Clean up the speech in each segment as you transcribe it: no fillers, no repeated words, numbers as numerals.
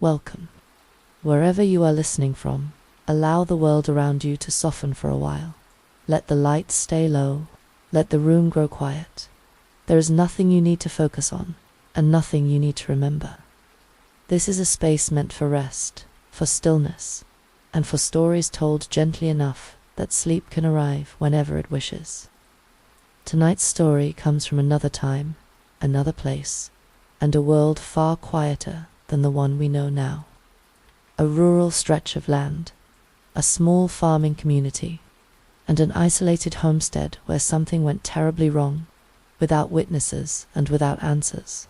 welcome. Wherever you are listening from, allow the world around you to soften for a while. Let the lights stay low, let the room grow quiet. There is nothing you need to focus on, and nothing you need to remember. This is a space meant for rest, for stillness, and for stories told gently enough that sleep can arrive whenever it wishes. Tonight's story comes from another time, another place, and a world far quieter than the one we know now. A rural stretch of land, a small farming community, and an isolated homestead where something went terribly wrong, without witnesses and without answers.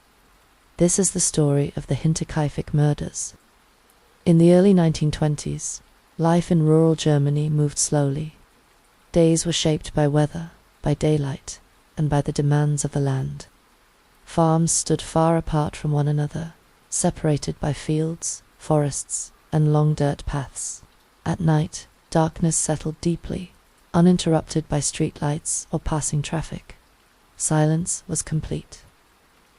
This is the story of the Hinterkaifeck Murders. In the early 1920s, life in rural Germany moved slowly. Days were shaped by weather, by daylight, and by the demands of the land. Farms stood far apart from one another, separated by fields, forests, and long dirt paths. At night, darkness settled deeply, uninterrupted by streetlights or passing traffic. Silence was complete.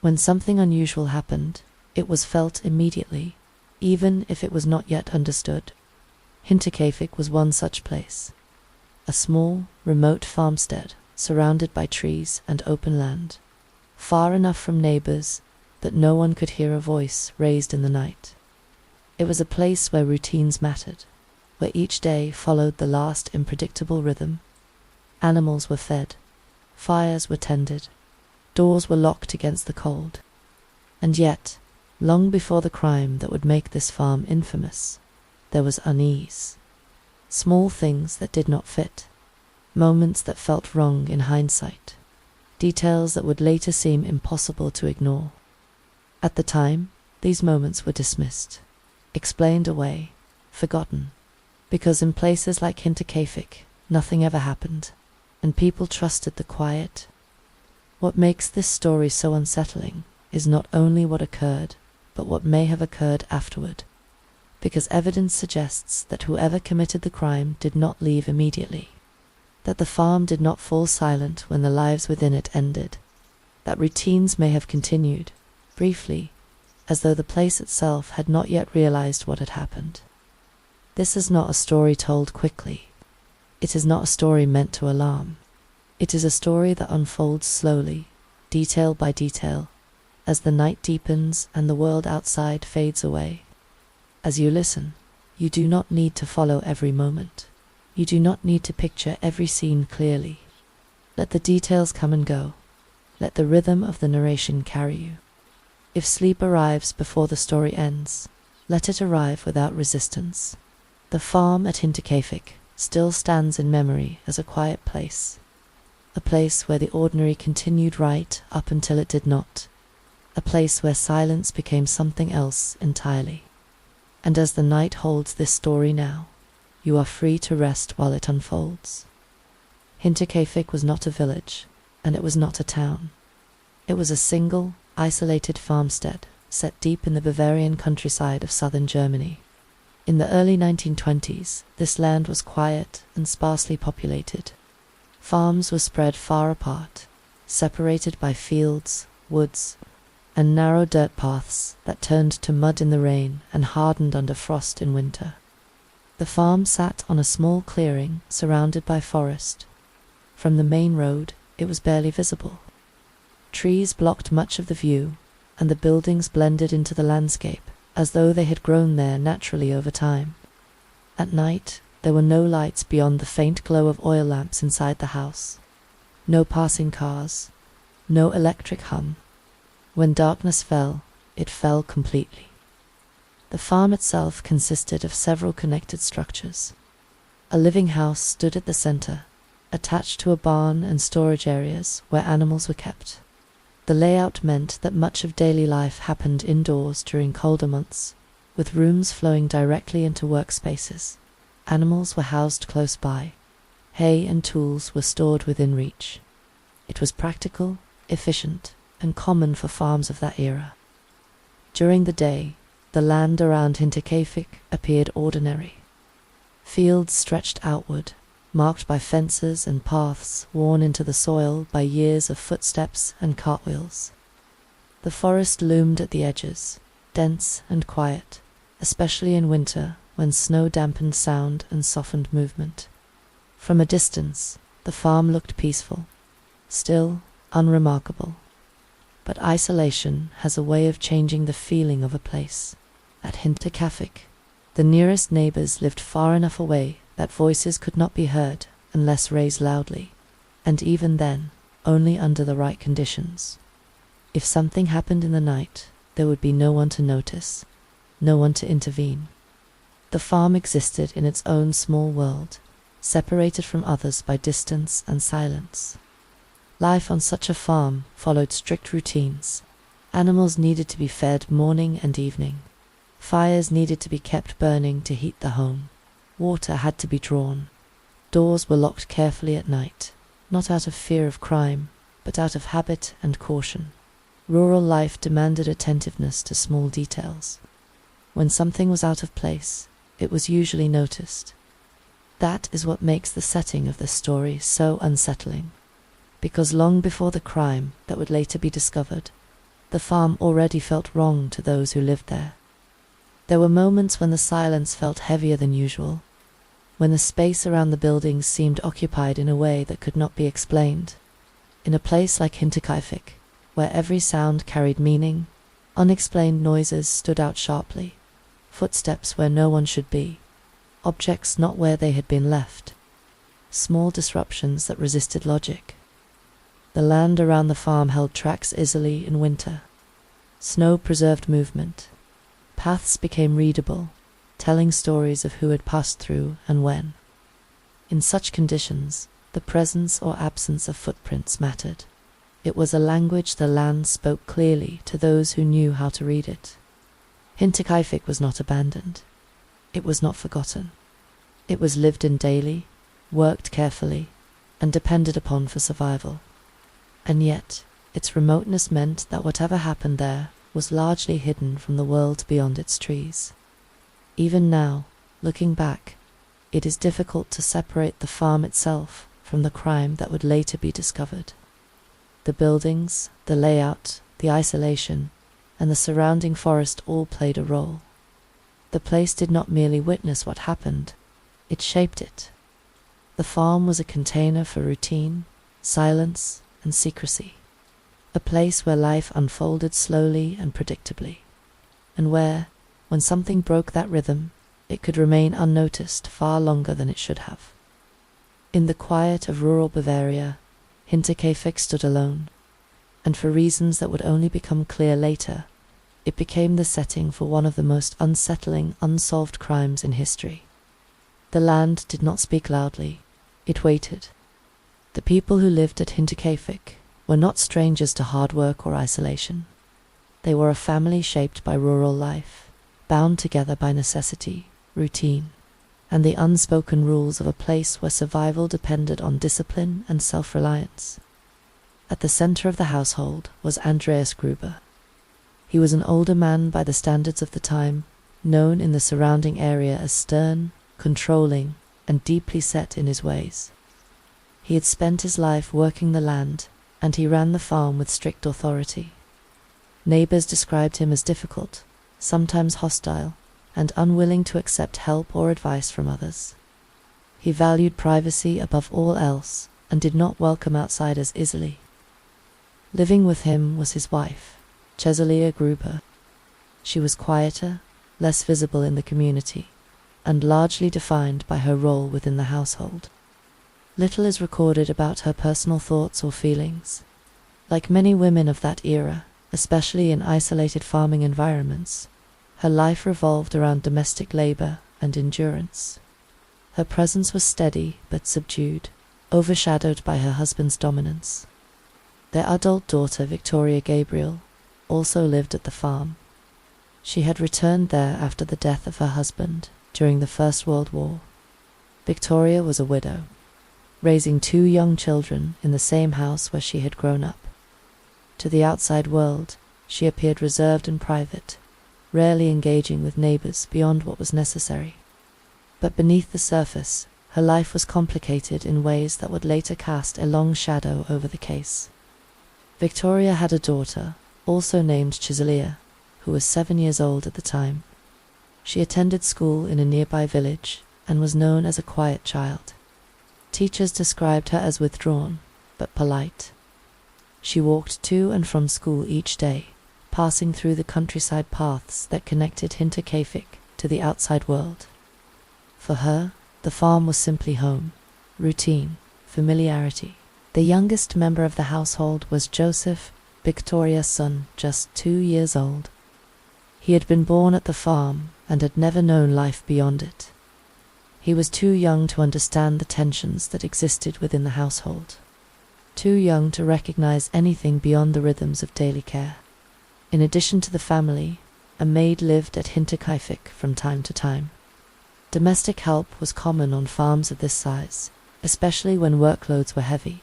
When something unusual happened, it was felt immediately, even if it was not yet understood. Hinterkaifeck was one such place. A small, remote farmstead surrounded by trees and open land, far enough from neighbors that no one could hear a voice raised in the night. It was a place where routines mattered, where each day followed the last unpredictable rhythm. Animals were fed, fires were tended, doors were locked against the cold. And yet, long before the crime that would make this farm infamous, there was unease. Small things that did not fit, moments that felt wrong in hindsight, details that would later seem impossible to ignore. At the time, these moments were dismissed, explained away, forgotten, because in places like Hinterkaifeck, nothing ever happened, and people trusted the quiet. What makes this story so unsettling is not only what occurred, but what may have occurred afterward, because evidence suggests that whoever committed the crime did not leave immediately, that the farm did not fall silent when the lives within it ended, that routines may have continued, briefly, as though the place itself had not yet realized what had happened. This is not a story told quickly. It is not a story meant to alarm. It is a story that unfolds slowly, detail by detail, as the night deepens and the world outside fades away. As you listen, you do not need to follow every moment. You do not need to picture every scene clearly. Let the details come and go. Let the rhythm of the narration carry you. If sleep arrives before the story ends, let it arrive without resistance. The farm at Hinterkaifeck still stands in memory as a quiet place, a place where the ordinary continued right up until it did not, a place where silence became something else entirely. And as the night holds this story now, you are free to rest while it unfolds. Hinterkaifeck was not a village, and it was not a town. It was a single, isolated farmstead set deep in the Bavarian countryside of southern Germany. In the early 1920s, this land was quiet and sparsely populated. Farms were spread far apart, separated by fields, woods, and narrow dirt paths that turned to mud in the rain and hardened under frost in winter. The farm sat on a small clearing surrounded by forest. From the main road, it was barely visible. Trees blocked much of the view, and the buildings blended into the landscape as though they had grown there naturally over time. At night, there were no lights beyond the faint glow of oil lamps inside the house. No passing cars, no electric hum. When darkness fell, it fell completely. The farm itself consisted of several connected structures. A living house stood at the center, attached to a barn and storage areas where animals were kept. The layout meant that much of daily life happened indoors during colder months, with rooms flowing directly into workspaces. Animals were housed close by. Hay and tools were stored within reach. It was practical, efficient, and common for farms of that era. During the day, the land around Hinterkaifeck appeared ordinary. Fields stretched outward, marked by fences and paths worn into the soil by years of footsteps and cartwheels. The forest loomed at the edges, dense and quiet, especially in winter when snow dampened sound and softened movement. From a distance, the farm looked peaceful, still, unremarkable. But isolation has a way of changing the feeling of a place. At Hinterkaifeck, the nearest neighbors lived far enough away that voices could not be heard unless raised loudly, and even then, only under the right conditions. If something happened in the night, there would be no one to notice, no one to intervene. The farm existed in its own small world, separated from others by distance and silence. Life on such a farm followed strict routines. Animals needed to be fed morning and evening. Fires needed to be kept burning to heat the home. Water had to be drawn. Doors were locked carefully at night, not out of fear of crime, but out of habit and caution. Rural life demanded attentiveness to small details. When something was out of place, it was usually noticed. That is what makes the setting of this story so unsettling, because long before the crime that would later be discovered, the farm already felt wrong to those who lived there. There were moments when the silence felt heavier than usual, when the space around the buildings seemed occupied in a way that could not be explained. In a place like Hinterkaifeck, where every sound carried meaning, unexplained noises stood out sharply, footsteps where no one should be, objects not where they had been left, small disruptions that resisted logic. The land around the farm held tracks easily in winter. Snow preserved movement. Paths became readable, telling stories of who had passed through and when. In such conditions, the presence or absence of footprints mattered. It was a language the land spoke clearly to those who knew how to read it. Hinterkaifeck was not abandoned. It was not forgotten. It was lived in daily, worked carefully, and depended upon for survival. And yet, its remoteness meant that whatever happened there was largely hidden from the world beyond its trees. Even now, looking back, it is difficult to separate the farm itself from the crime that would later be discovered. The buildings, the layout, the isolation, and the surrounding forest all played a role. The place did not merely witness what happened, it shaped it. The farm was a container for routine, silence, and secrecy, a place where life unfolded slowly and predictably, and where, when something broke that rhythm, it could remain unnoticed far longer than it should have. In the quiet of rural Bavaria, Hinterkaifeck stood alone, and for reasons that would only become clear later, it became the setting for one of the most unsettling, unsolved crimes in history. The land did not speak loudly, it waited. The people who lived at Hinterkaifeck were not strangers to hard work or isolation. They were a family shaped by rural life, bound together by necessity, routine, and the unspoken rules of a place where survival depended on discipline and self-reliance. At the center of the household was Andreas Gruber. He was an older man by the standards of the time, known in the surrounding area as stern, controlling, and deeply set in his ways. He had spent his life working the land, and he ran the farm with strict authority. Neighbors described him as difficult, sometimes hostile, and unwilling to accept help or advice from others. He valued privacy above all else, and did not welcome outsiders easily. Living with him was his wife, Chesalia Gruber. She was quieter, less visible in the community, and largely defined by her role within the household. Little is recorded about her personal thoughts or feelings. Like many women of that era, especially in isolated farming environments, her life revolved around domestic labor and endurance. Her presence was steady but subdued, overshadowed by her husband's dominance. Their adult daughter, Victoria Gabriel, also lived at the farm. She had returned there after the death of her husband during the First World War. Victoria was a widow, raising 2 young children in the same house where she had grown up. To the outside world, she appeared reserved and private, rarely engaging with neighbors beyond what was necessary. But beneath the surface, her life was complicated in ways that would later cast a long shadow over the case. Victoria had a daughter, also named Chesalia, who was 7 years old at the time. She attended school in a nearby village and was known as a quiet child. Teachers described her as withdrawn, but polite. She walked to and from school each day, passing through the countryside paths that connected Hinterkaifeck to the outside world. For her, the farm was simply home, routine, familiarity. The youngest member of the household was Joseph, Victoria's son, just 2 years old. He had been born at the farm and had never known life beyond it. He was too young to understand the tensions that existed within the household, too young to recognize anything beyond the rhythms of daily care. In addition to the family, a maid lived at Hinterkaifeck from time to time. Domestic help was common on farms of this size, especially when workloads were heavy.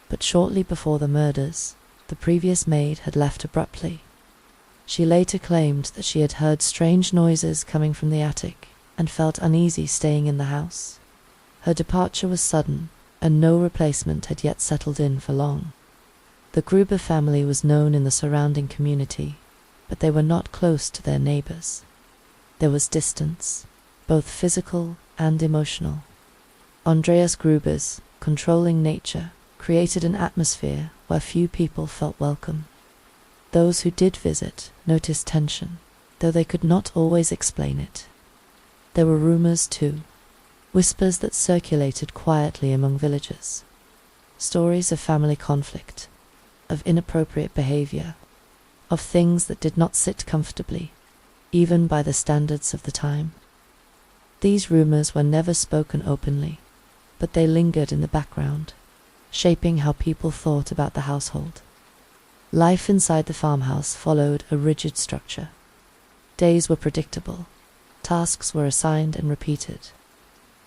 But shortly before the murders, the previous maid had left abruptly. She later claimed that she had heard strange noises coming from the attic and felt uneasy staying in the house. Her departure was sudden, and no replacement had yet settled in for long. The Gruber family was known in the surrounding community, but they were not close to their neighbors. There was distance, both physical and emotional. Andreas Gruber's controlling nature created an atmosphere where few people felt welcome. Those who did visit noticed tension, though they could not always explain it. There were rumors too, whispers that circulated quietly among villagers. Stories of family conflict, of inappropriate behavior, of things that did not sit comfortably, even by the standards of the time. These rumors were never spoken openly, but they lingered in the background, shaping how people thought about the household. Life inside the farmhouse followed a rigid structure. Days were predictable. Tasks were assigned and repeated.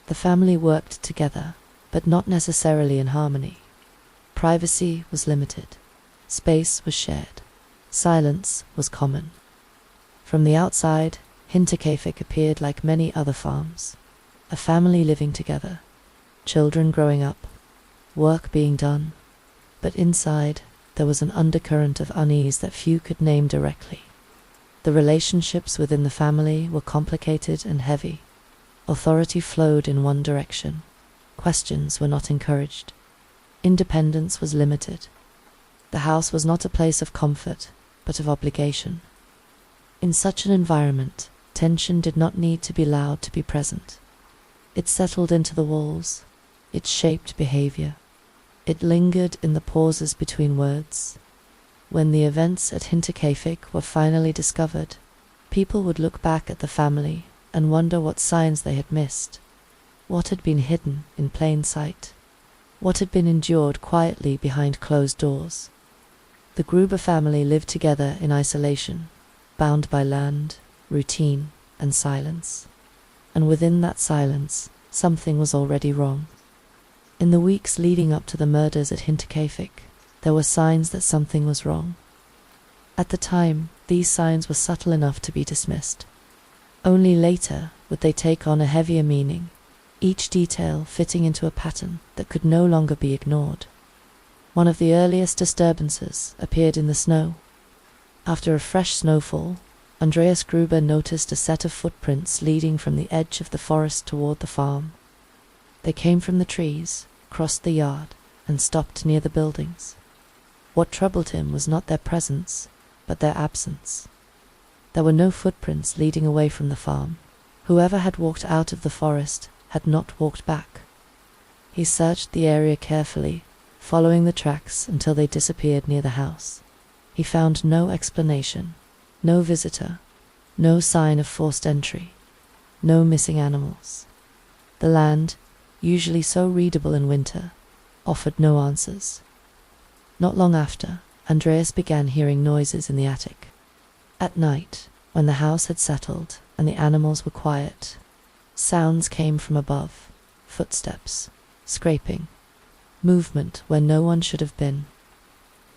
The family worked together, but not necessarily in harmony. Privacy was limited. Space was shared. Silence was common. From the outside, Hinterkaifeck appeared like many other farms. A family living together, children growing up, work being done. But inside, there was an undercurrent of unease that few could name directly. The relationships within the family were complicated and heavy. Authority flowed in one direction. Questions were not encouraged. Independence was limited. The house was not a place of comfort, but of obligation. In such an environment, tension did not need to be loud to be present. It settled into the walls. It shaped behavior. It lingered in the pauses between words. When the events at Hinterkaifeck were finally discovered, people would look back at the family and wonder what signs they had missed, what had been hidden in plain sight, what had been endured quietly behind closed doors. The Gruber family lived together in isolation, bound by land, routine, and silence. And within that silence, something was already wrong. In the weeks leading up to the murders at Hinterkaifeck, there were signs that something was wrong. At the time, these signs were subtle enough to be dismissed. Only later would they take on a heavier meaning, each detail fitting into a pattern that could no longer be ignored. One of the earliest disturbances appeared in the snow. After a fresh snowfall, Andreas Gruber noticed a set of footprints leading from the edge of the forest toward the farm. They came from the trees, crossed the yard, and stopped near the buildings. What troubled him was not their presence, but their absence. There were no footprints leading away from the farm. Whoever had walked out of the forest had not walked back. He searched the area carefully, following the tracks until they disappeared near the house. He found no explanation, no visitor, no sign of forced entry, no missing animals. The land, usually so readable in winter, offered no answers. Not long after, Andreas began hearing noises in the attic. At night, when the house had settled and the animals were quiet, sounds came from above, footsteps, scraping, movement where no one should have been.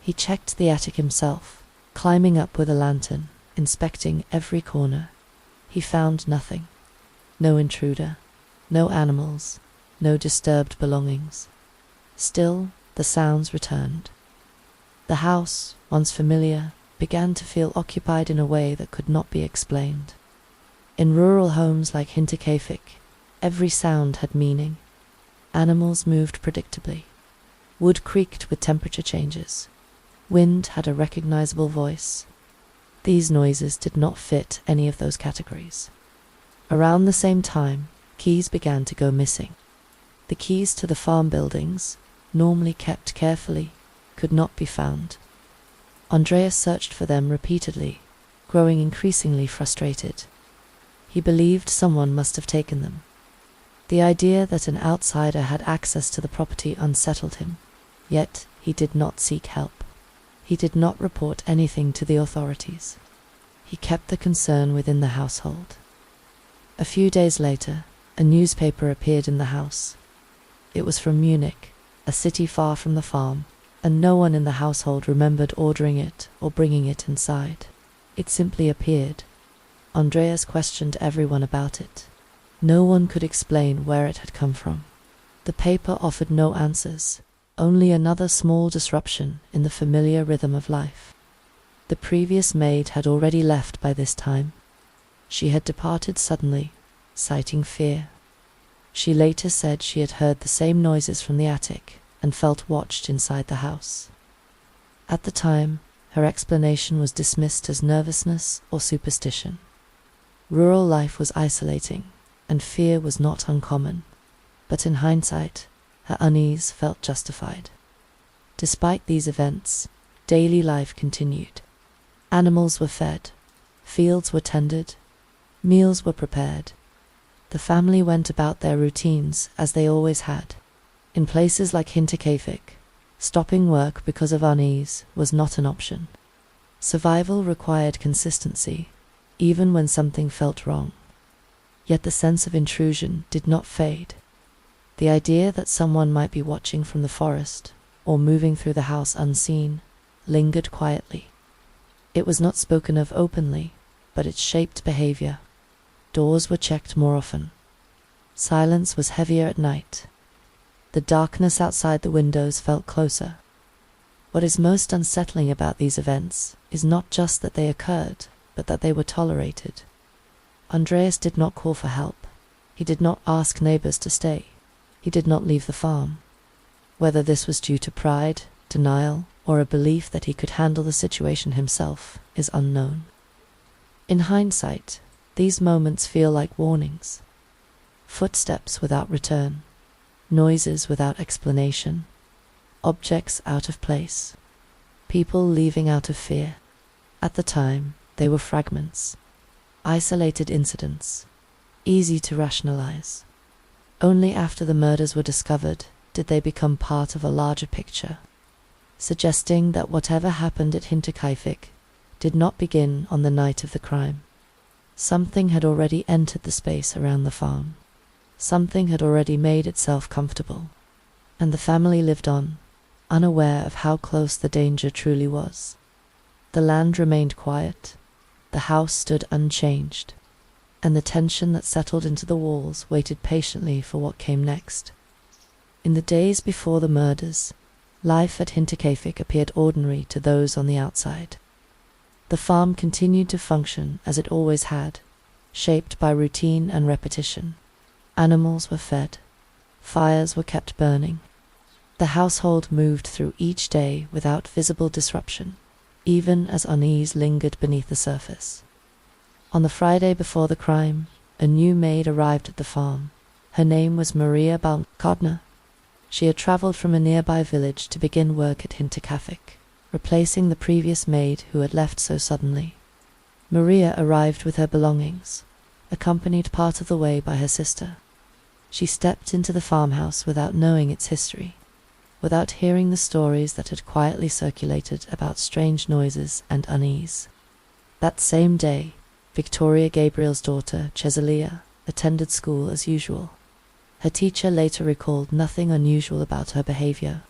He checked the attic himself, climbing up with a lantern, inspecting every corner. He found nothing. No intruder, no animals, no disturbed belongings. Still, the sounds returned. The house, once familiar, began to feel occupied in a way that could not be explained. In rural homes like Hinterkaifeck, every sound had meaning. Animals moved predictably. Wood creaked with temperature changes. Wind had a recognizable voice. These noises did not fit any of those categories. Around the same time, keys began to go missing. The keys to the farm buildings, normally kept carefully, could not be found. Andreas searched for them repeatedly, growing increasingly frustrated. He believed someone must have taken them. The idea that an outsider had access to the property unsettled him, yet he did not seek help. He did not report anything to the authorities. He kept the concern within the household. A few days later, a newspaper appeared in the house. It was from Munich, a city far from the farm, and no one in the household remembered ordering it or bringing it inside. It simply appeared. Andreas questioned everyone about it. No one could explain where it had come from. The paper offered no answers, only another small disruption in the familiar rhythm of life. The previous maid had already left by this time. She had departed suddenly, citing fear. She later said she had heard the same noises from the attic and felt watched inside the house. At the time, her explanation was dismissed as nervousness or superstition. Rural life was isolating, and fear was not uncommon, but in hindsight, her unease felt justified. Despite these events, daily life continued. Animals were fed, fields were tended, meals were prepared. The family went about their routines as they always had. In places like Hinterkaifeck, stopping work because of unease was not an option. Survival required consistency, even when something felt wrong. Yet the sense of intrusion did not fade. The idea that someone might be watching from the forest or moving through the house unseen lingered quietly. It was not spoken of openly, but it shaped behavior. Doors were checked more often. Silence was heavier at night. The darkness outside the windows felt closer. What is most unsettling about these events is not just that they occurred, but that they were tolerated. Andreas did not call for help. He did not ask neighbors to stay. He did not leave the farm. Whether this was due to pride, denial, or a belief that he could handle the situation himself is unknown. In hindsight, these moments feel like warnings. Footsteps without return, noises without explanation, objects out of place, people leaving out of fear. At the time, they were fragments, isolated incidents, easy to rationalize. Only after the murders were discovered did they become part of a larger picture, suggesting that whatever happened at Hinterkaifeck did not begin on the night of the crime. Something had already entered the space around the farm. Something had already made itself comfortable, and the family lived on, unaware of how close the danger truly was. The land remained quiet, the house stood unchanged, and the tension that settled into the walls waited patiently for what came next. In the days before the murders, life at Hinterkaifeck appeared ordinary to those on the outside. The farm continued to function as it always had, shaped by routine and repetition. Animals were fed. Fires were kept burning. The household moved through each day without visible disruption, even as unease lingered beneath the surface. On the Friday before the crime, a new maid arrived at the farm. Her name was Maria Baumgartner. She had traveled from a nearby village to begin work at Hinterkaifeck, replacing the previous maid who had left so suddenly. Maria arrived with her belongings, accompanied part of the way by her sister. She stepped into the farmhouse without knowing its history, without hearing the stories that had quietly circulated about strange noises and unease. That same day, Victoria Gabriel's daughter, Chesalia, attended school as usual. Her teacher later recalled nothing unusual about her behavior.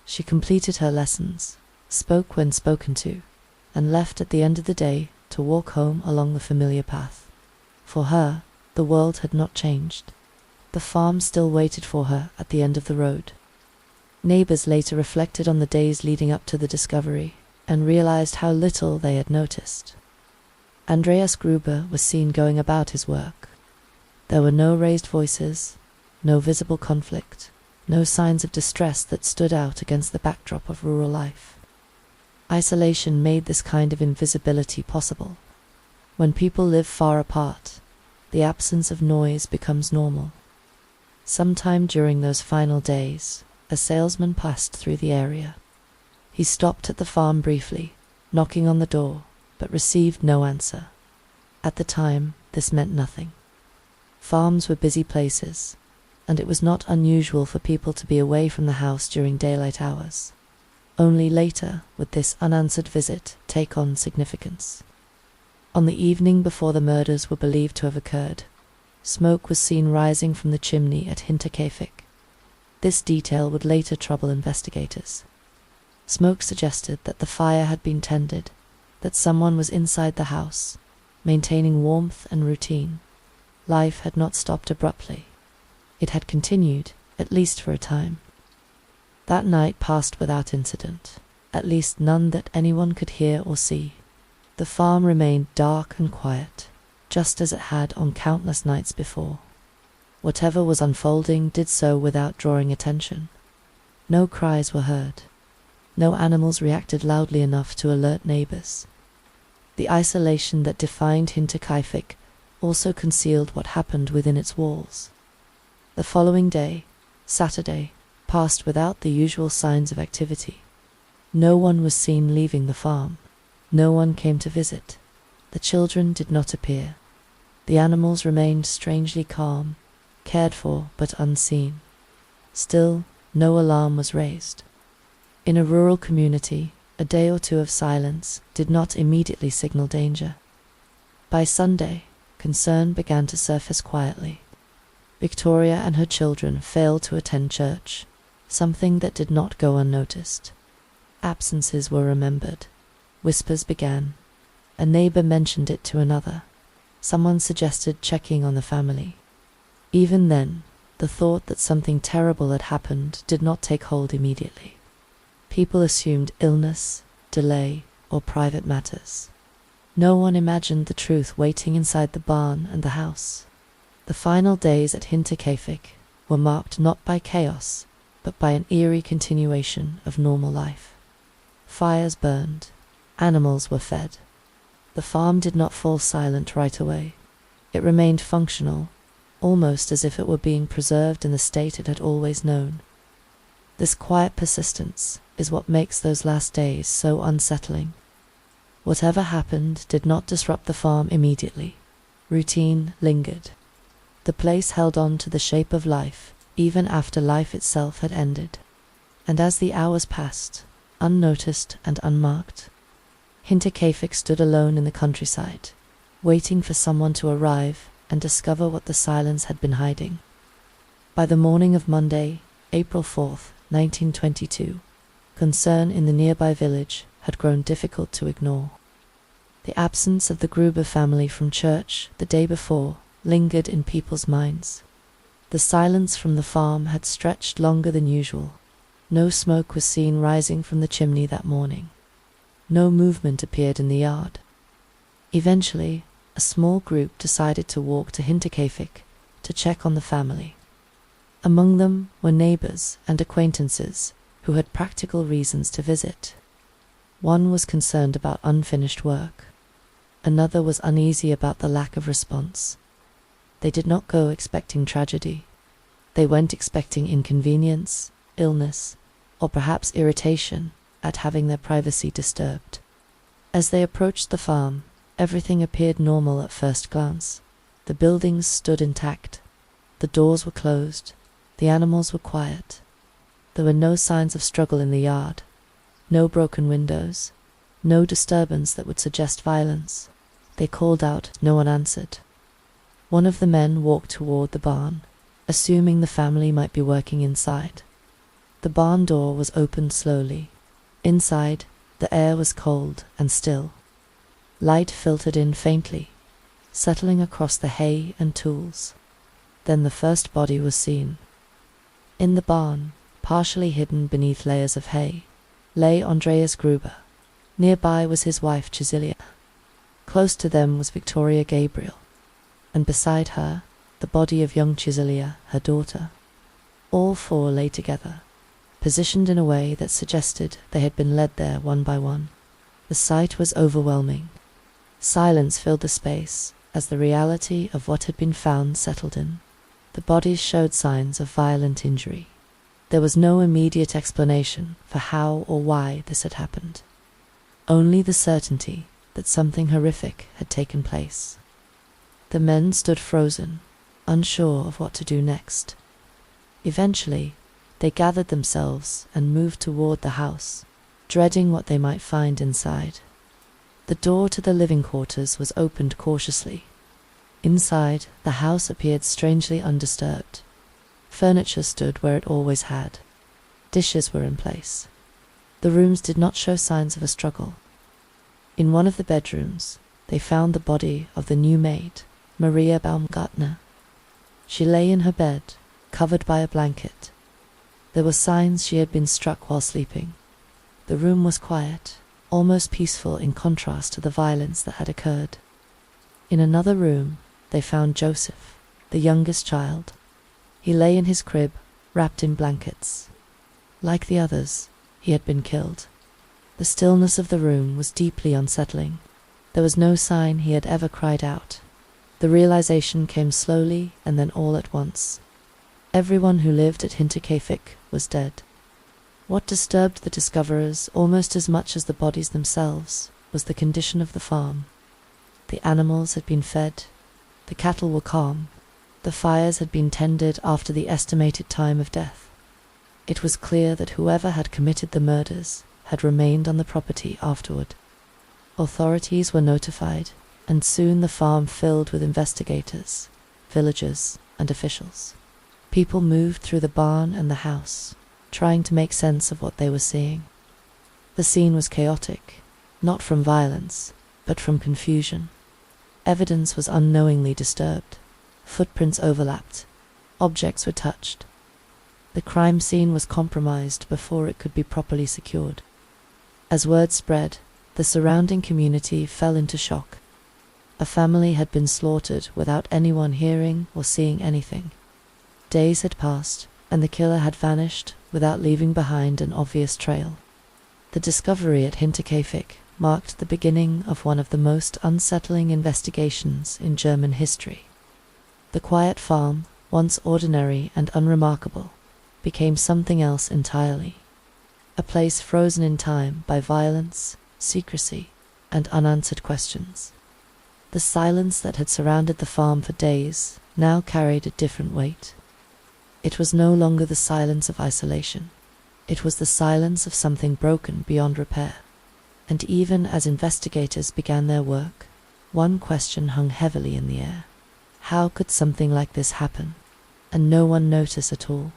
She completed her lessons, spoke when spoken to, and left at the end of the day to walk home along the familiar path. For her, the world had not changed. The farm still waited for her at the end of the road. Neighbors later reflected on the days leading up to the discovery and realized how little they had noticed. Andreas Gruber was seen going about his work. There were no raised voices, no visible conflict, no signs of distress that stood out against the backdrop of rural life. Isolation made this kind of invisibility possible. When people live far apart, the absence of noise becomes normal. Sometime during those final days, a salesman passed through the area. He stopped at the farm briefly, knocking on the door, but received no answer. At the time, this meant nothing. Farms were busy places, and it was not unusual for people to be away from the house during daylight hours. Only later would this unanswered visit take on significance. On the evening before the murders were believed to have occurred, smoke was seen rising from the chimney at Hinterkaifeck. This detail would later trouble investigators. Smoke suggested that the fire had been tended, that someone was inside the house, maintaining warmth and routine. Life had not stopped abruptly. It had continued, at least for a time. That night passed without incident, at least none that anyone could hear or see. The farm remained dark and quiet, just as it had on countless nights before. Whatever was unfolding did so without drawing attention. No cries were heard. No animals reacted loudly enough to alert neighbors. The isolation that defined Hinterkaifeck also concealed what happened within its walls. The following day, Saturday, passed without the usual signs of activity. No one was seen leaving the farm. No one came to visit. The children did not appear. The animals remained strangely calm, cared for but unseen. Still, no alarm was raised. In a rural community, a day or two of silence did not immediately signal danger. By Sunday, concern began to surface quietly. Victoria and her children failed to attend church, something that did not go unnoticed. Absences were remembered. Whispers began. A neighbor mentioned it to another. Someone suggested checking on the family. Even then, the thought that something terrible had happened did not take hold immediately. People assumed illness, delay, or private matters. No one imagined the truth waiting inside the barn and the house. The final days at Hinterkaifeck were marked not by chaos, but by an eerie continuation of normal life. Fires burned. Animals were fed. The farm did not fall silent right away. It remained functional, almost as if it were being preserved in the state it had always known. This quiet persistence is what makes those last days so unsettling. Whatever happened did not disrupt the farm immediately. Routine lingered. The place held on to the shape of life, even after life itself had ended. And as the hours passed, unnoticed and unmarked, Hinterkaifeck stood alone in the countryside, waiting for someone to arrive and discover what the silence had been hiding. By the morning of Monday, April 4th, 1922, concern in the nearby village had grown difficult to ignore. The absence of the Gruber family from church the day before lingered in people's minds. The silence from the farm had stretched longer than usual. No smoke was seen rising from the chimney that morning. No movement appeared in the yard. Eventually, a small group decided to walk to Hinterkaifeck to check on the family. Among them were neighbors and acquaintances who had practical reasons to visit. One was concerned about unfinished work. Another was uneasy about the lack of response. They did not go expecting tragedy. They went expecting inconvenience, illness, or perhaps irritation at having their privacy disturbed. As they approached the farm, everything appeared normal at first glance. The buildings stood intact. The doors were closed. The animals were quiet. There were no signs of struggle in the yard. No broken windows. No disturbance that would suggest violence. They called out. No one answered. One of the men walked toward the barn, assuming the family might be working inside. The barn door was opened slowly. Inside, the air was cold and still. Light filtered in faintly, settling across the hay and tools. Then the first body was seen. In the barn, partially hidden beneath layers of hay, lay Andreas Gruber. Nearby was his wife Cecilia. Close to them was Victoria Gabriel, and beside her, the body of young Chiselia, her daughter. All four lay together, positioned in a way that suggested they had been led there one by one. The sight was overwhelming. Silence filled the space as the reality of what had been found settled in. The bodies showed signs of violent injury. There was no immediate explanation for how or why this had happened. Only the certainty that something horrific had taken place. The men stood frozen, unsure of what to do next. Eventually, they gathered themselves and moved toward the house, dreading what they might find inside. The door to the living quarters was opened cautiously. Inside, the house appeared strangely undisturbed. Furniture stood where it always had. Dishes were in place. The rooms did not show signs of a struggle. In one of the bedrooms, they found the body of the new maid, Maria Baumgartner. She lay in her bed, covered by a blanket. There were signs she had been struck while sleeping. The room was quiet, almost peaceful in contrast to the violence that had occurred. In another room, they found Joseph, the youngest child. He lay in his crib, wrapped in blankets. Like the others, he had been killed. The stillness of the room was deeply unsettling. There was no sign he had ever cried out. The realization came slowly and then all at once. Everyone who lived at Hinterkaifeck was dead. What disturbed the discoverers almost as much as the bodies themselves was the condition of the farm. The animals had been fed, the cattle were calm, the fires had been tended after the estimated time of death. It was clear that whoever had committed the murders had remained on the property afterward. Authorities were notified, and soon the farm filled with investigators, villagers, and officials. People moved through the barn and the house, trying to make sense of what they were seeing. The scene was chaotic, not from violence, but from confusion. Evidence was unknowingly disturbed. Footprints overlapped. Objects were touched. The crime scene was compromised before it could be properly secured. As word spread, the surrounding community fell into shock. A family had been slaughtered without anyone hearing or seeing anything. Days had passed, and the killer had vanished without leaving behind an obvious trail. The discovery at Hinterkaifeck marked the beginning of one of the most unsettling investigations in German history. The quiet farm, once ordinary and unremarkable, became something else entirely. A place frozen in time by violence, secrecy, and unanswered questions. The silence that had surrounded the farm for days now carried a different weight. It was no longer the silence of isolation. It was the silence of something broken beyond repair. And even as investigators began their work, one question hung heavily in the air. How could something like this happen, and no one notice at all?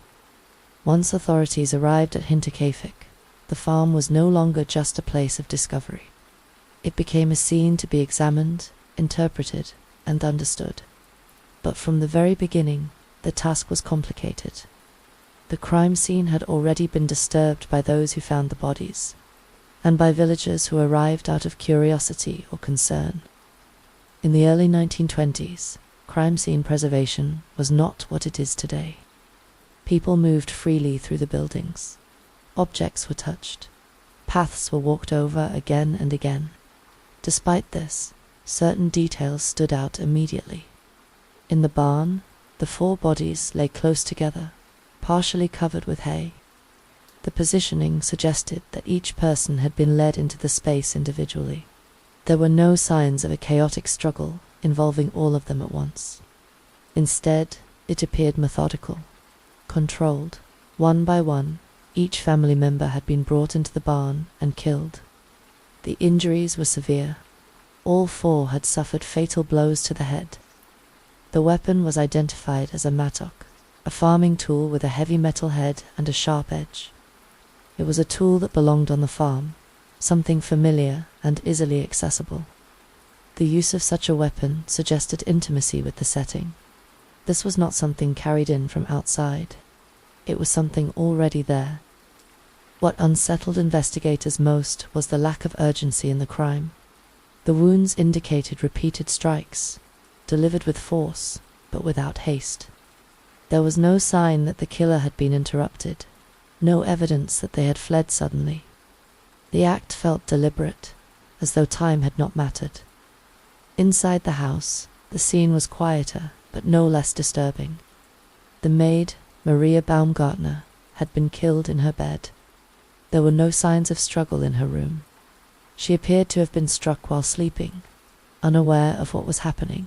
Once authorities arrived at Hinterkaifeck, the farm was no longer just a place of discovery. It became a scene to be examined, interpreted, and understood. But from the very beginning, the task was complicated. The crime scene had already been disturbed by those who found the bodies, and by villagers who arrived out of curiosity or concern. In the early 1920s, crime scene preservation was not what it is today. People moved freely through the buildings. Objects were touched. Paths were walked over again and again. Despite this, certain details stood out immediately. In the barn, the 4 bodies lay close together, partially covered with hay. The positioning suggested that each person had been led into the space individually. There were no signs of a chaotic struggle involving all of them at once. Instead, it appeared methodical, controlled. One by one, each family member had been brought into the barn and killed. The injuries were severe. All 4 had suffered fatal blows to the head. The weapon was identified as a mattock, a farming tool with a heavy metal head and a sharp edge. It was a tool that belonged on the farm, something familiar and easily accessible. The use of such a weapon suggested intimacy with the setting. This was not something carried in from outside. It was something already there. What unsettled investigators most was the lack of urgency in the crime. The wounds indicated repeated strikes, delivered with force, but without haste. There was no sign that the killer had been interrupted, no evidence that they had fled suddenly. The act felt deliberate, as though time had not mattered. Inside the house, the scene was quieter, but no less disturbing. The maid, Maria Baumgartner, had been killed in her bed. There were no signs of struggle in her room. She appeared to have been struck while sleeping, unaware of what was happening.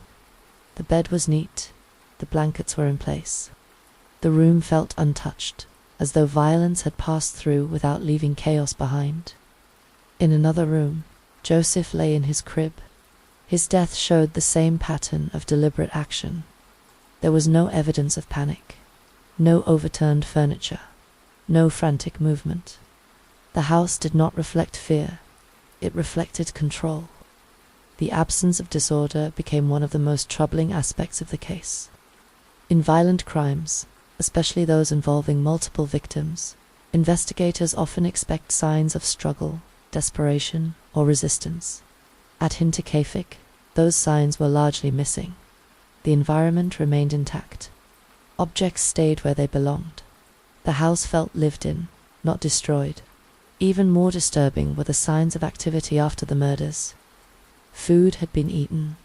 The bed was neat, the blankets were in place. The room felt untouched, as though violence had passed through without leaving chaos behind. In another room, Joseph lay in his crib. His death showed the same pattern of deliberate action. There was no evidence of panic, no overturned furniture, no frantic movement. The house did not reflect fear, it reflected control. The absence of disorder became one of the most troubling aspects of the case. In violent crimes, especially those involving multiple victims, investigators often expect signs of struggle, desperation, or resistance. At Hinterkaifeck, those signs were largely missing. The environment remained intact. Objects stayed where they belonged. The house felt lived in, not destroyed. Even more disturbing were the signs of activity after the murders. Food had been eaten,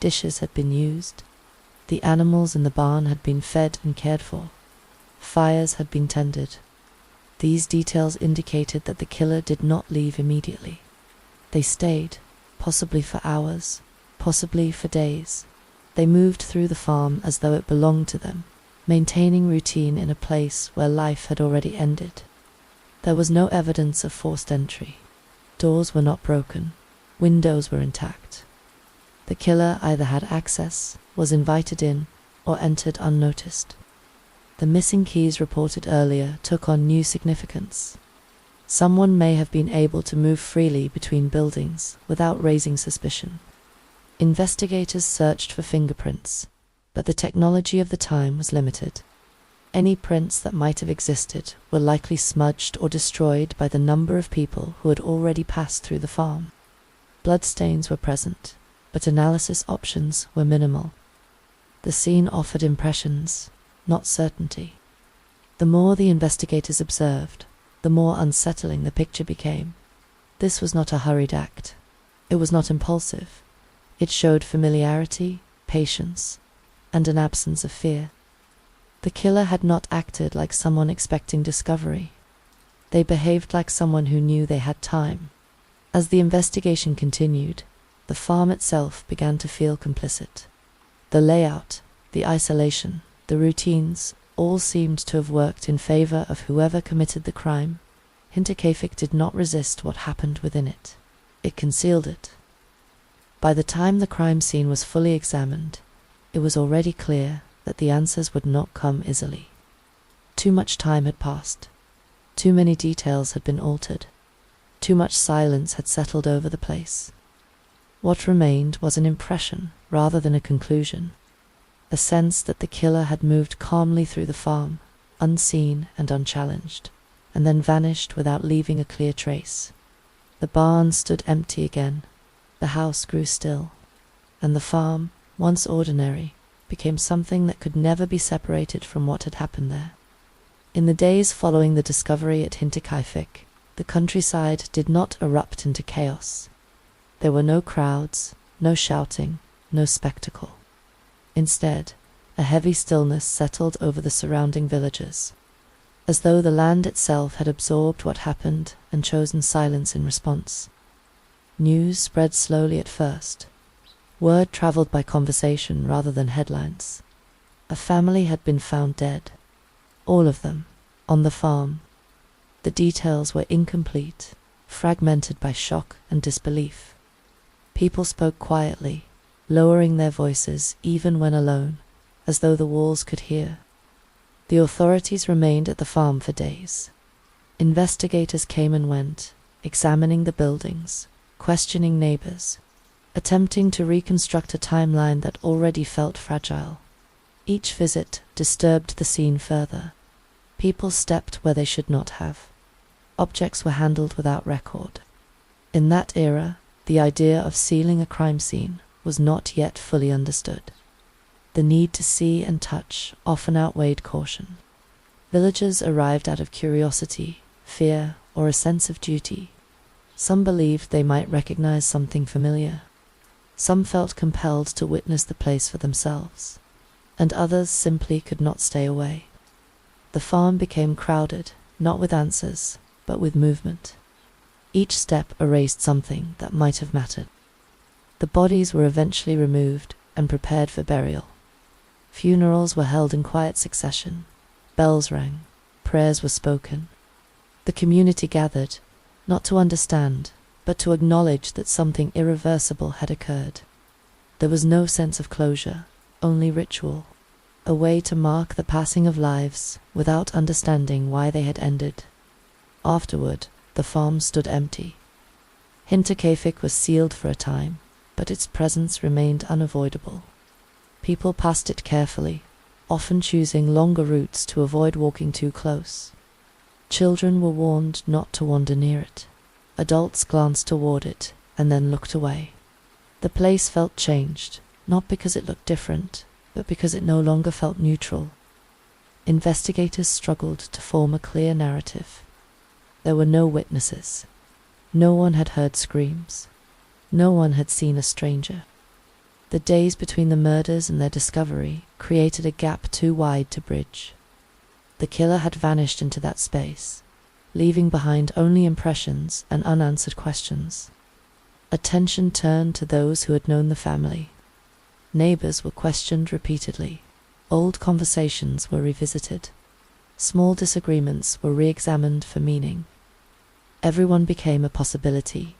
dishes had been used, the animals in the barn had been fed and cared for, fires had been tended. These details indicated that the killer did not leave immediately. They stayed, possibly for hours, possibly for days. They moved through the farm as though it belonged to them, maintaining routine in a place where life had already ended. There was no evidence of forced entry. Doors were not broken. Windows were intact. The killer either had access, was invited in, or entered unnoticed. The missing keys reported earlier took on new significance. Someone may have been able to move freely between buildings without raising suspicion. Investigators searched for fingerprints, but the technology of the time was limited. Any prints that might have existed were likely smudged or destroyed by the number of people who had already passed through the farm. Bloodstains were present, but analysis options were minimal. The scene offered impressions, not certainty. The more the investigators observed, the more unsettling the picture became. This was not a hurried act. It was not impulsive. It showed familiarity, patience, and an absence of fear. The killer had not acted like someone expecting discovery. They behaved like someone who knew they had time. As the investigation continued, the farm itself began to feel complicit. The layout, the isolation, the routines, all seemed to have worked in favor of whoever committed the crime. Hinterkaifeck did not resist what happened within it. It concealed it. By the time the crime scene was fully examined, it was already clear that the answers would not come easily. Too much time had passed. Too many details had been altered. Too much silence had settled over the place. What remained was an impression rather than a conclusion, a sense that the killer had moved calmly through the farm, unseen and unchallenged, and then vanished without leaving a clear trace. The barn stood empty again, the house grew still, and the farm, once ordinary, became something that could never be separated from what had happened there. In the days following the discovery at Hinterkaifeck, the countryside did not erupt into chaos. There were no crowds, no shouting, no spectacle. Instead, a heavy stillness settled over the surrounding villages, as though the land itself had absorbed what happened and chosen silence in response. News spread slowly at first. Word traveled by conversation rather than headlines. A family had been found dead. All of them, on the farm. The details were incomplete, fragmented by shock and disbelief. People spoke quietly, lowering their voices even when alone, as though the walls could hear. The authorities remained at the farm for days. Investigators came and went, examining the buildings, questioning neighbors, attempting to reconstruct a timeline that already felt fragile. Each visit disturbed the scene further. People stepped where they should not have. Objects were handled without record. In that era, The idea of sealing a crime scene was not yet fully understood. The need to see and touch often outweighed caution. Villagers arrived out of curiosity, fear, or a sense of duty. Some believed they might recognize something familiar. Some felt compelled to witness the place for themselves, and others simply could not stay away. The farm became crowded, not with answers, but with movement. Each step erased something that might have mattered. The bodies were eventually removed and prepared for burial. Funerals were held in quiet succession. Bells rang. Prayers were spoken. The community gathered, not to understand, but to acknowledge that something irreversible had occurred. There was no sense of closure, only ritual, a way to mark the passing of lives without understanding why they had ended. Afterward, the farm stood empty. Hinterkaifeck was sealed for a time, but its presence remained unavoidable. People passed it carefully, often choosing longer routes to avoid walking too close. Children were warned not to wander near it. Adults glanced toward it and then looked away. The place felt changed, not because it looked different, but because it no longer felt neutral. Investigators struggled to form a clear narrative. There were no witnesses. No one had heard screams. No one had seen a stranger. The days between the murders and their discovery created a gap too wide to bridge. The killer had vanished into that space, leaving behind only impressions and unanswered questions. Attention turned to those who had known the family. Neighbors were questioned repeatedly. Old conversations were revisited. Small disagreements were re-examined for meaning. Everyone became a possibility,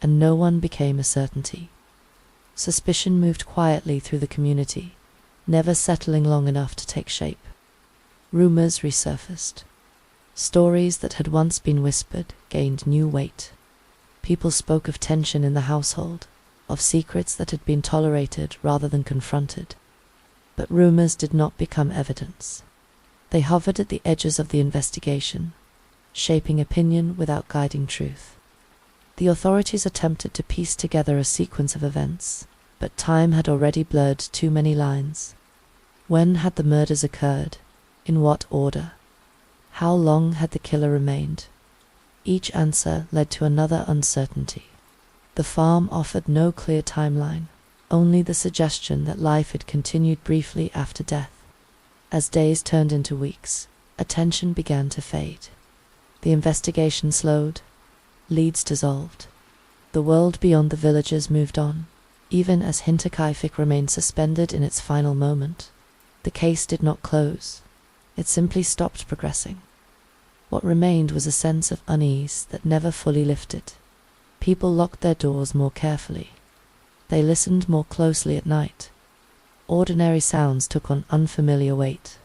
and no one became a certainty. Suspicion moved quietly through the community, never settling long enough to take shape. Rumors resurfaced. Stories that had once been whispered gained new weight. People spoke of tension in the household, of secrets that had been tolerated rather than confronted. But rumors did not become evidence. They hovered at the edges of the investigation, shaping opinion without guiding truth. The authorities attempted to piece together a sequence of events, but time had already blurred too many lines. When had the murders occurred? In what order? How long had the killer remained? Each answer led to another uncertainty. The farm offered no clear timeline, only the suggestion that life had continued briefly after death. As days turned into weeks, attention began to fade. The investigation slowed. Leads dissolved. The world beyond the villages moved on, even as Hinterkaifeck remained suspended in its final moment. The case did not close. It simply stopped progressing. What remained was a sense of unease that never fully lifted. People locked their doors more carefully. They listened more closely at night. Ordinary sounds took on unfamiliar weight.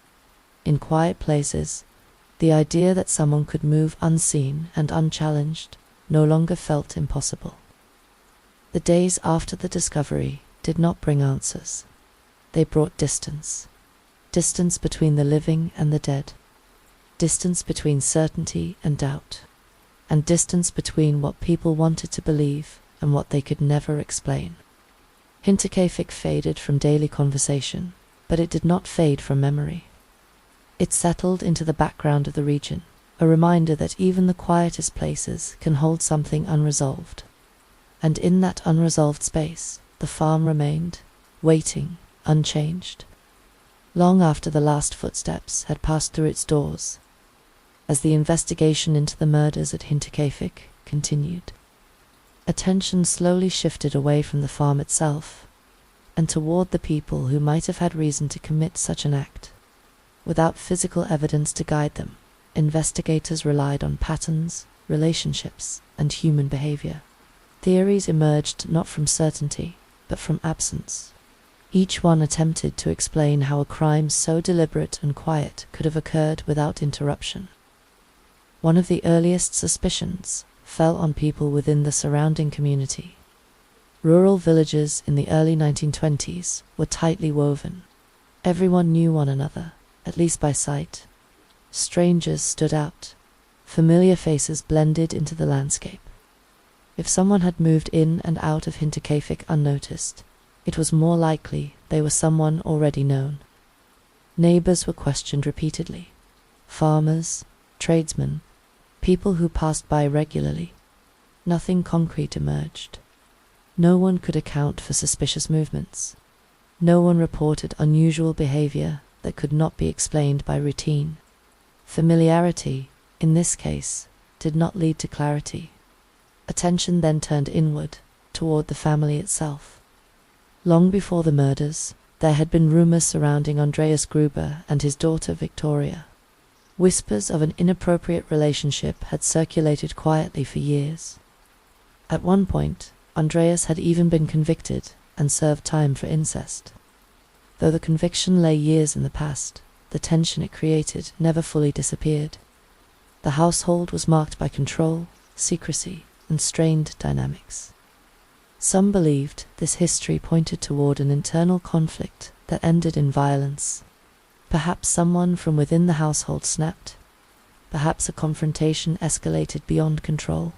In quiet places, the idea that someone could move unseen and unchallenged no longer felt impossible. The days after the discovery did not bring answers. They brought distance. Distance between the living and the dead. Distance between certainty and doubt. And distance between what people wanted to believe and what they could never explain. Hinterkaifeck faded from daily conversation, but it did not fade from memory. It settled into the background of the region, a reminder that even the quietest places can hold something unresolved. And in that unresolved space, the farm remained, waiting, unchanged. Long after the last footsteps had passed through its doors, as the investigation into the murders at Hinterkaifeck continued, attention slowly shifted away from the farm itself, and toward the people who might have had reason to commit such an act. Without physical evidence to guide them, investigators relied on patterns, relationships, and human behavior. Theories emerged not from certainty, but from absence. Each one attempted to explain how a crime so deliberate and quiet could have occurred without interruption. One of the earliest suspicions fell on people within the surrounding community. Rural villages in the early 1920s were tightly woven. Everyone knew one another, at least by sight. Strangers stood out. Familiar faces blended into the landscape. If someone had moved in and out of Hinterkaifeck unnoticed, it was more likely they were someone already known. Neighbors were questioned repeatedly. Farmers, tradesmen, people who passed by regularly. Nothing concrete emerged. No one could account for suspicious movements. No one reported unusual behavior that could not be explained by routine. Familiarity, in this case, did not lead to clarity. Attention then turned inward, toward the family itself. Long before the murders, there had been rumors surrounding Andreas Gruber and his daughter Victoria. Whispers of an inappropriate relationship had circulated quietly for years. At one point, Andreas had even been convicted and served time for incest. Though the conviction lay years in the past, the tension it created never fully disappeared. The household was marked by control, secrecy, and strained dynamics. Some believed this history pointed toward an internal conflict that ended in violence. Perhaps someone from within the household snapped. Perhaps a confrontation escalated beyond control.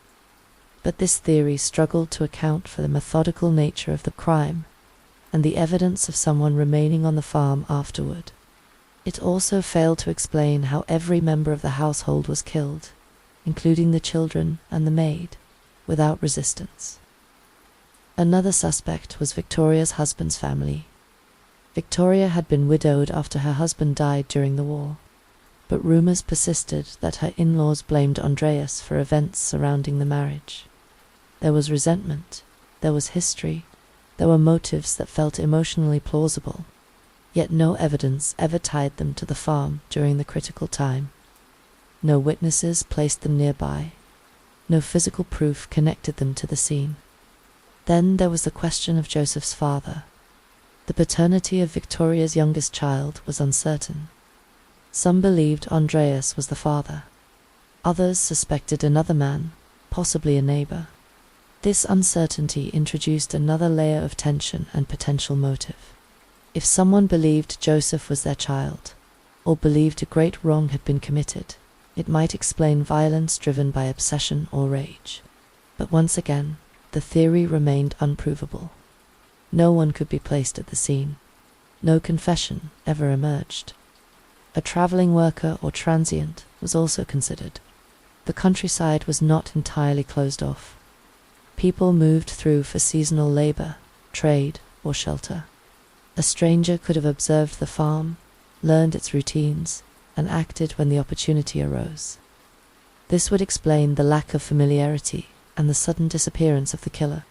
But this theory struggled to account for the methodical nature of the crime and the evidence of someone remaining on the farm afterward. It also failed to explain how every member of the household was killed, including the children and the maid, without resistance. Another suspect was Victoria's husband's family. Victoria had been widowed after her husband died during the war, but rumors persisted that her in-laws blamed Andreas for events surrounding the marriage. There was resentment, there was history, there were motives that felt emotionally plausible, yet no evidence ever tied them to the farm during the critical time. No witnesses placed them nearby. No physical proof connected them to the scene. Then there was the question of Joseph's father. The paternity of Victoria's youngest child was uncertain. Some believed Andreas was the father. Others suspected another man, possibly a neighbor. This uncertainty introduced another layer of tension and potential motive. If someone believed Joseph was their child, or believed a great wrong had been committed, it might explain violence driven by obsession or rage. But once again, the theory remained unprovable. No one could be placed at the scene. No confession ever emerged. A traveling worker or transient was also considered. The countryside was not entirely closed off. People moved through for seasonal labor, trade, or shelter. A stranger could have observed the farm, learned its routines, and acted when the opportunity arose. This would explain the lack of familiarity and the sudden disappearance of the killer.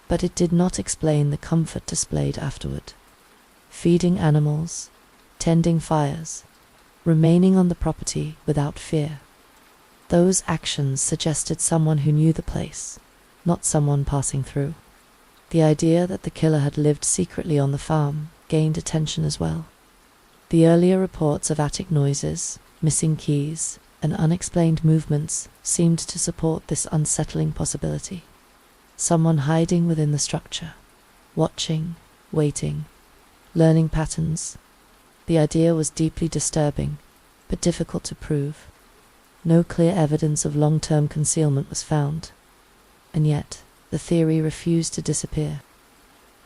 But it did not explain the comfort displayed afterward. Feeding animals, tending fires, remaining on the property without fear. Those actions suggested someone who knew the place, not someone passing through. The idea that the killer had lived secretly on the farm gained attention as well. The earlier reports of attic noises, missing keys, and unexplained movements seemed to support this unsettling possibility. Someone hiding within the structure, watching, waiting, learning patterns. The idea was deeply disturbing, but difficult to prove. No clear evidence of long-term concealment was found, and yet the theory refused to disappear.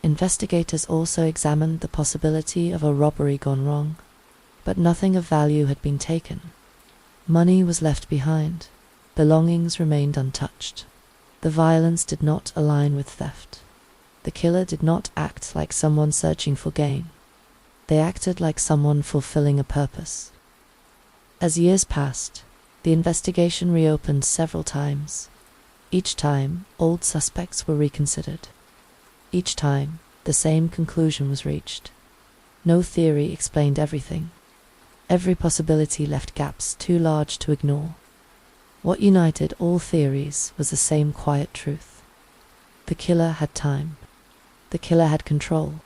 Investigators also examined the possibility of a robbery gone wrong, but nothing of value had been taken. Money was left behind. Belongings remained untouched. The violence did not align with theft. The killer did not act like someone searching for gain. They acted like someone fulfilling a purpose. As years passed, the investigation reopened several times. Each time, old suspects were reconsidered. Each time, the same conclusion was reached. No theory explained everything. Every possibility left gaps too large to ignore. What united all theories was the same quiet truth. The killer had time. The killer had control.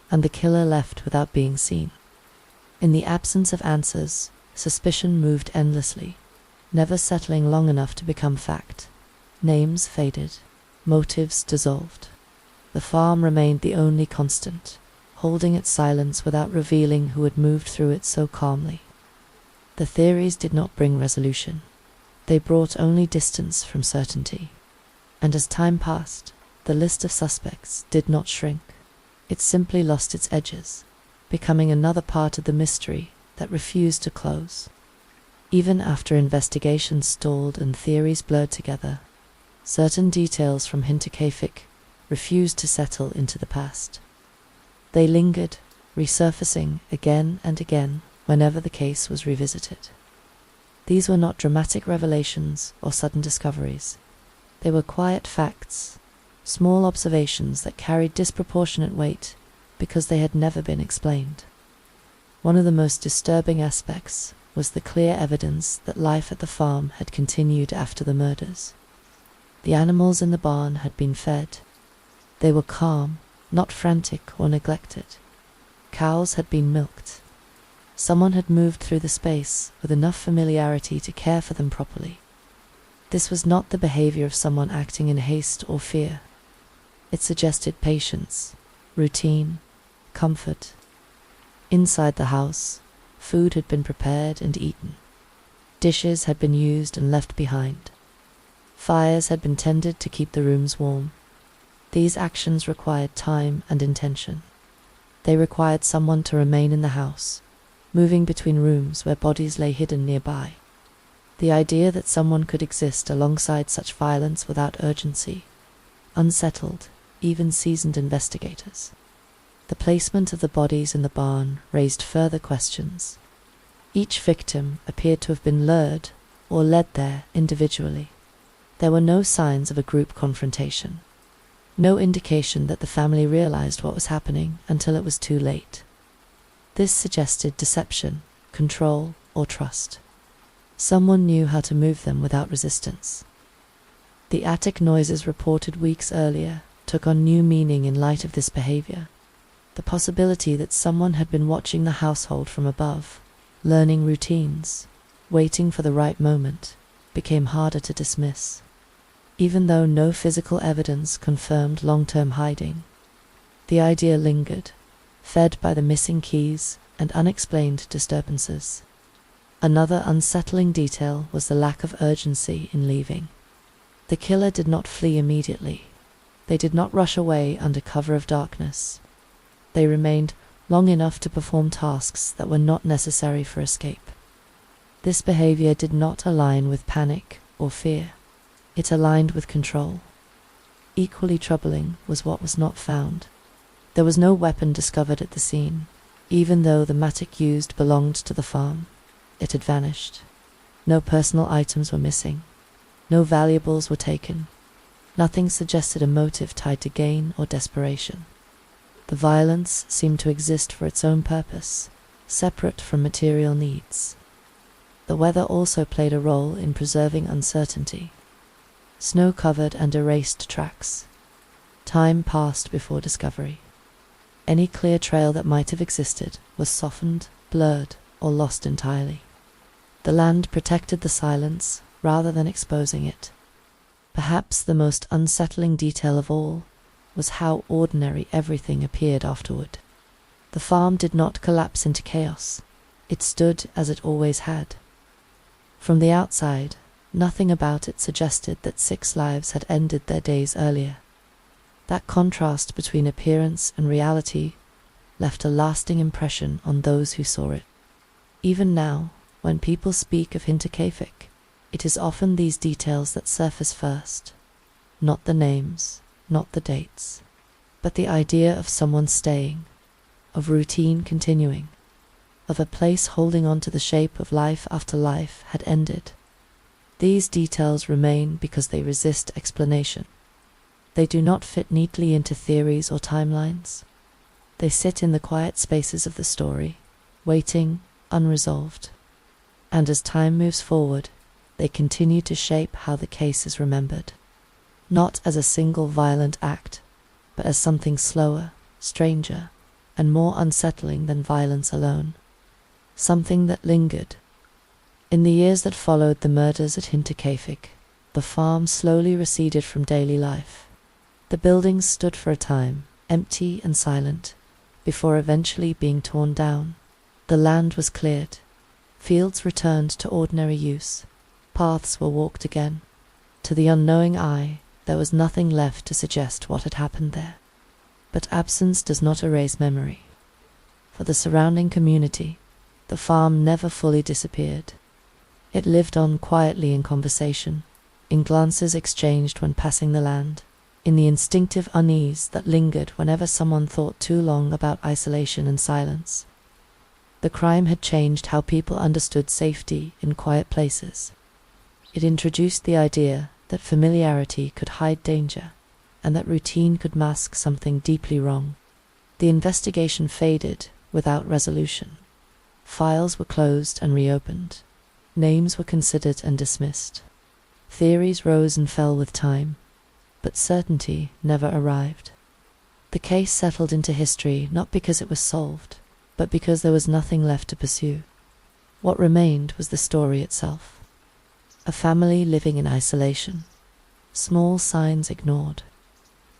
And the killer left without being seen. In the absence of answers, suspicion moved endlessly, never settling long enough to become fact. Names faded. Motives dissolved. The farm remained the only constant, holding its silence without revealing who had moved through it so calmly. The theories did not bring resolution. They brought only distance from certainty. And as time passed, the list of suspects did not shrink. It simply lost its edges, becoming another part of the mystery that refused to close. Even after investigations stalled and theories blurred together, certain details from Hinterkaifeck refused to settle into the past. They lingered, resurfacing again and again whenever the case was revisited. These were not dramatic revelations or sudden discoveries. They were quiet facts, small observations that carried disproportionate weight because they had never been explained. One of the most disturbing aspects was the clear evidence that life at the farm had continued after the murders. The animals in the barn had been fed. They were calm, not frantic or neglected. Cows had been milked. Someone had moved through the space with enough familiarity to care for them properly. This was not the behavior of someone acting in haste or fear. It suggested patience, routine, comfort. Inside the house, food had been prepared and eaten. Dishes had been used and left behind. Fires had been tended to keep the rooms warm. These actions required time and intention. They required someone to remain in the house, moving between rooms where bodies lay hidden nearby. The idea that someone could exist alongside such violence without urgency unsettled even seasoned investigators. The placement of the bodies in the barn raised further questions. Each victim appeared to have been lured or led there individually. There were no signs of a group confrontation. No indication that the family realized what was happening until it was too late. This suggested deception, control, or trust. Someone knew how to move them without resistance. The attic noises reported weeks earlier took on new meaning in light of this behavior. The possibility that someone had been watching the household from above, learning routines, waiting for the right moment, became harder to dismiss. Even though no physical evidence confirmed long-term hiding, the idea lingered, fed by the missing keys and unexplained disturbances. Another unsettling detail was the lack of urgency in leaving. The killer did not flee immediately. They did not rush away under cover of darkness. They remained long enough to perform tasks that were not necessary for escape. This behavior did not align with panic or fear. It aligned with control. Equally troubling was what was not found. There was no weapon discovered at the scene. Even though the mattock used belonged to the farm, it had vanished. No personal items were missing. No valuables were taken. Nothing suggested a motive tied to gain or desperation. The violence seemed to exist for its own purpose, separate from material needs. The weather also played a role in preserving uncertainty. Snow-covered and erased tracks. Time passed before discovery. Any clear trail that might have existed was softened, blurred, or lost entirely. The land protected the silence rather than exposing it. Perhaps the most unsettling detail of all was how ordinary everything appeared afterward. The farm did not collapse into chaos. It stood as it always had. From the outside, nothing about it suggested that 6 lives had ended their days earlier. That contrast between appearance and reality left a lasting impression on those who saw it. Even now, when people speak of Hinterkaifeck, it is often these details that surface first. Not the names, not the dates, but the idea of someone staying, of routine continuing, of a place holding on to the shape of life after life had ended. These details remain because they resist explanation. They do not fit neatly into theories or timelines. They sit in the quiet spaces of the story, waiting, unresolved. And as time moves forward, they continue to shape how the case is remembered. Not as a single violent act, but as something slower, stranger, and more unsettling than violence alone. Something that lingered. In the years that followed the murders at Hinterkaifeck, the farm slowly receded from daily life. The buildings stood for a time, empty and silent, before eventually being torn down. The land was cleared. Fields returned to ordinary use. Paths were walked again. To the unknowing eye, There was nothing left to suggest what had happened there. But absence does not erase memory. For the surrounding community, the farm never fully disappeared. It lived on quietly in conversation, in glances exchanged when passing the land, in the instinctive unease that lingered whenever someone thought too long about isolation and silence. The crime had changed how people understood safety in quiet places. It introduced the idea that familiarity could hide danger, and that routine could mask something deeply wrong. The investigation faded without resolution. Files were closed and reopened. Names were considered and dismissed. Theories rose and fell with time, but certainty never arrived. The case settled into history not because it was solved, but because there was nothing left to pursue. What remained was the story itself. A family living in isolation, small signs ignored,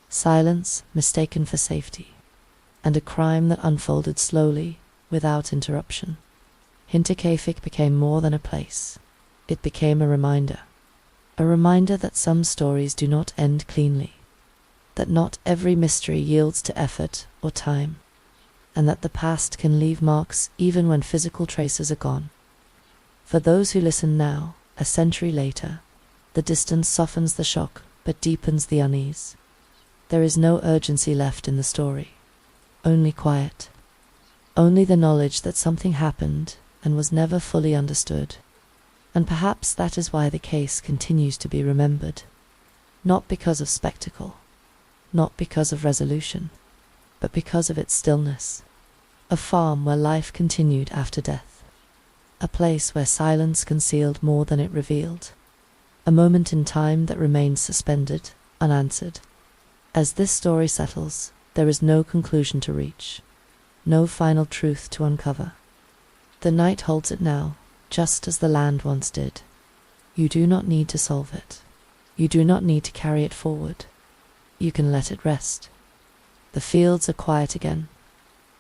silence mistaken for safety, and a crime that unfolded slowly, without interruption. Hinterkaifeck became more than a place. It became a reminder that some stories do not end cleanly, that not every mystery yields to effort or time, and that the past can leave marks even when physical traces are gone. For those who listen now, a century later, the distance softens the shock but deepens the unease. There is no urgency left in the story, only quiet, only the knowledge that something happened and was never fully understood. And perhaps that is why the case continues to be remembered, not because of spectacle, not because of resolution, but because of its stillness. A farm where life continued after death. A place where silence concealed more than it revealed. A moment in time that remained suspended, unanswered. As this story settles, there is no conclusion to reach, no final truth to uncover. The night holds it now, just as the land once did. You do not need to solve it. You do not need to carry it forward. You can let it rest. The fields are quiet again.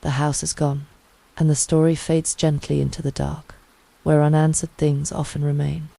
The house is gone, and the story fades gently into the dark, where unanswered things often remain.